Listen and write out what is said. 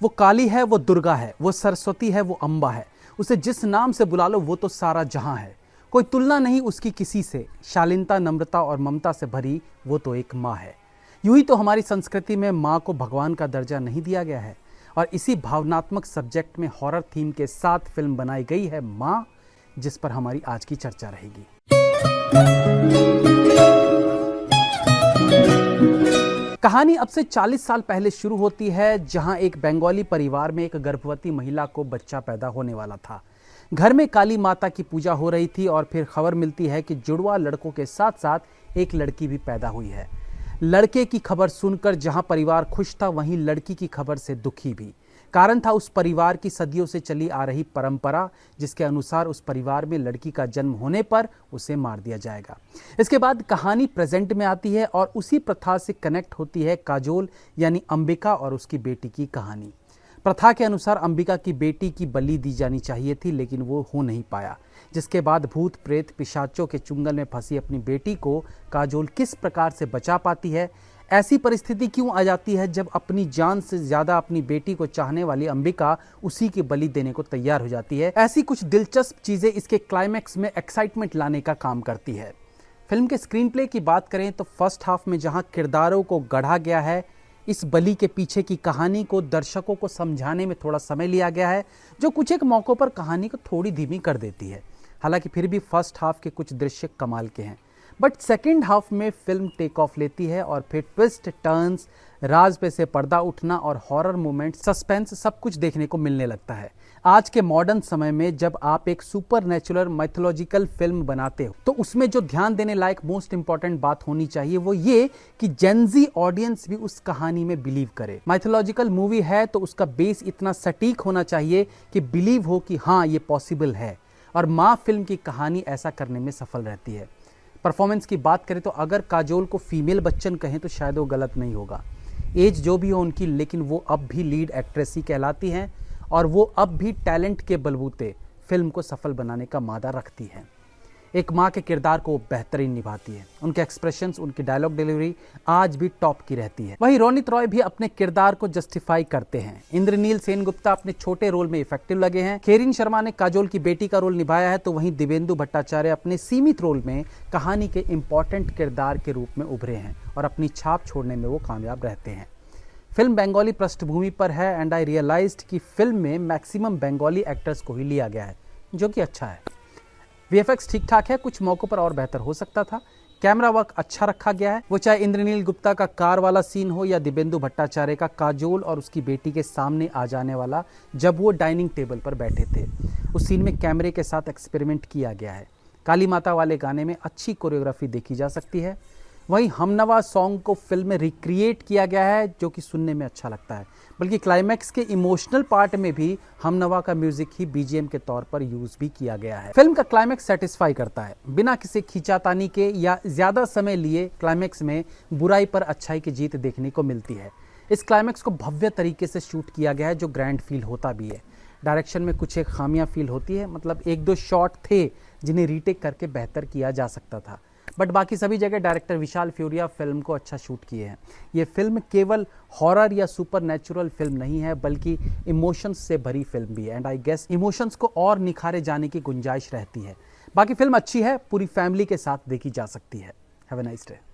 वो काली है, वो दुर्गा है, वो सरस्वती है, वो अम्बा है। उसे जिस नाम से बुला लो वो तो सारा जहां है। कोई तुलना नहीं उसकी किसी से, शालीनता, नम्रता और ममता से भरी वो तो एक माँ है। यूं ही तो हमारी संस्कृति में माँ को भगवान का दर्जा नहीं दिया गया है, और इसी भावनात्मक सब्जेक्ट में हॉरर थीम के साथ फिल्म बनाई गई है माँ, जिस पर हमारी आज की चर्चा रहेगी। कहानी अब से 40 साल पहले शुरू होती है, जहां एक बंगाली परिवार में एक गर्भवती महिला को बच्चा पैदा होने वाला था। घर में काली माता की पूजा हो रही थी और फिर खबर मिलती है कि जुड़वा लड़कों के साथ साथ एक लड़की भी पैदा हुई है। लड़के की खबर सुनकर जहां परिवार खुश था, वहीं लड़की की खबर से दुखी भी। कारण था उस परिवार की सदियों से चली आ रही परंपरा, जिसके अनुसार उस परिवार में लड़की का जन्म होने पर उसे मार दिया जाएगा। इसके बाद कहानी प्रेजेंट में आती है और उसी प्रथा से कनेक्ट होती है काजोल यानी अंबिका और उसकी बेटी की कहानी। प्रथा के अनुसार अंबिका की बेटी की बलि दी जानी चाहिए थी, लेकिन वो हो नहीं पाया, जिसके बाद भूत प्रेत पिशाचों के चुंगल में फंसी अपनी बेटी को काजोल किस प्रकार से बचा पाती है। ऐसी परिस्थिति क्यों आ जाती है जब अपनी जान से ज्यादा अपनी बेटी को चाहने वाली अंबिका उसी की बलि देने को तैयार हो जाती है। ऐसी कुछ दिलचस्प चीजें इसके क्लाइमैक्स में एक्साइटमेंट लाने का काम करती है। फिल्म के स्क्रीन प्ले की बात करें तो फर्स्ट हाफ में जहां किरदारों को गढ़ा गया है, इस बलि के पीछे की कहानी को दर्शकों को समझाने में थोड़ा समय लिया गया है, जो कुछ एक मौकों पर कहानी को थोड़ी धीमी कर देती है। हालांकि फिर भी फर्स्ट हाफ के कुछ दृश्य कमाल के हैं, बट सेकेंड हाफ में फिल्म टेक ऑफ लेती है और फिर ट्विस्ट, टर्न्स, राज पे से पर्दा उठना और हॉरर मोमेंट, सस्पेंस सब कुछ देखने को मिलने लगता है। आज के मॉडर्न समय में जब आप एक सुपर नेचुरल माइथोलॉजिकल फिल्म बनाते हो, तो उसमें जो ध्यान देने लायक मोस्ट इंपॉर्टेंट बात होनी चाहिए वो ये कि जेनजी ऑडियंस भी उस कहानी में बिलीव करे। माइथोलॉजिकल मूवी है तो उसका बेस इतना सटीक होना चाहिए कि बिलीव हो कि हाँ ये पॉसिबल है, और माँ फिल्म की कहानी ऐसा करने में सफल रहती है। परफॉर्मेंस की बात करें तो अगर काजोल को फीमेल बच्चन कहें तो शायद वो गलत नहीं होगा। एज जो भी हो उनकी, लेकिन वो अब भी लीड एक्ट्रेस ही कहलाती हैं और वो अब भी टैलेंट के बलबूते फिल्म को सफल बनाने का मादा रखती हैं। एक माँ के किरदार को बेहतरीन निभाती है। उनके एक्सप्रेशंस, उनकी डायलॉग डिलीवरी आज भी टॉप की रहती है। वहीं रोनित रॉय भी अपने किरदार को जस्टिफाई करते हैं। इंद्रनील सेनगुप्ता अपने छोटे रोल में इफेक्टिव लगे हैं। खेरिन शर्मा ने काजोल की बेटी का रोल निभाया है, तो वहीं दिव्येंदु भट्टाचार्य अपने सीमित रोल में कहानी के इंपॉर्टेंट किरदार के रूप में उभरे हैं और अपनी छाप छोड़ने में वो कामयाब रहते हैं। फिल्म बंगाली पृष्ठभूमि पर है एंड आई रियलाइज्ड कि फिल्म में मैक्सिमम बंगाली एक्टर्स को ही लिया गया है, जो कि अच्छा है। वीएफएक्स ठीक ठाक है, कुछ मौकों पर और बेहतर हो सकता था। कैमरा वर्क अच्छा रखा गया है, वो चाहे इंद्रनील गुप्ता का कार वाला सीन हो या दिव्येंदु भट्टाचार्य का काजोल और उसकी बेटी के सामने आ जाने वाला जब वो डाइनिंग टेबल पर बैठे थे, उस सीन में कैमरे के साथ एक्सपेरिमेंट किया गया है। काली माता वाले गाने में अच्छी कोरियोग्राफी देखी जा सकती है। वहीं हमनवा सॉन्ग को फिल्म में रिक्रिएट किया गया है, जो कि सुनने में अच्छा लगता है। बल्कि क्लाइमैक्स के इमोशनल पार्ट में भी हमनवा का म्यूजिक ही बीजीएम के तौर पर यूज भी किया गया है। फिल्म का क्लाइमैक्स सेटिस्फाई करता है, बिना किसी खींचातानी के या ज्यादा समय लिए। क्लाइमैक्स में बुराई पर अच्छाई की जीत देखने को मिलती है। इस क्लाइमैक्स को भव्य तरीके से शूट किया गया है, जो ग्रैंड फील होता भी है। डायरेक्शन में कुछ एक खामियां फील होती है, मतलब एक दो शॉट थे जिन्हें रीटेक करके बेहतर किया जा सकता था, बट बाकी सभी जगह डायरेक्टर विशाल फ्यूरिया फिल्म को अच्छा शूट किए हैं। ये फिल्म केवल हॉरर या सुपर नेचुरल फिल्म नहीं है, बल्कि इमोशंस से भरी फिल्म भी है, एंड आई गेस इमोशंस को और निखारे जाने की गुंजाइश रहती है। बाकी फिल्म अच्छी है, पूरी फैमिली के साथ देखी जा सकती है। Have a nice day.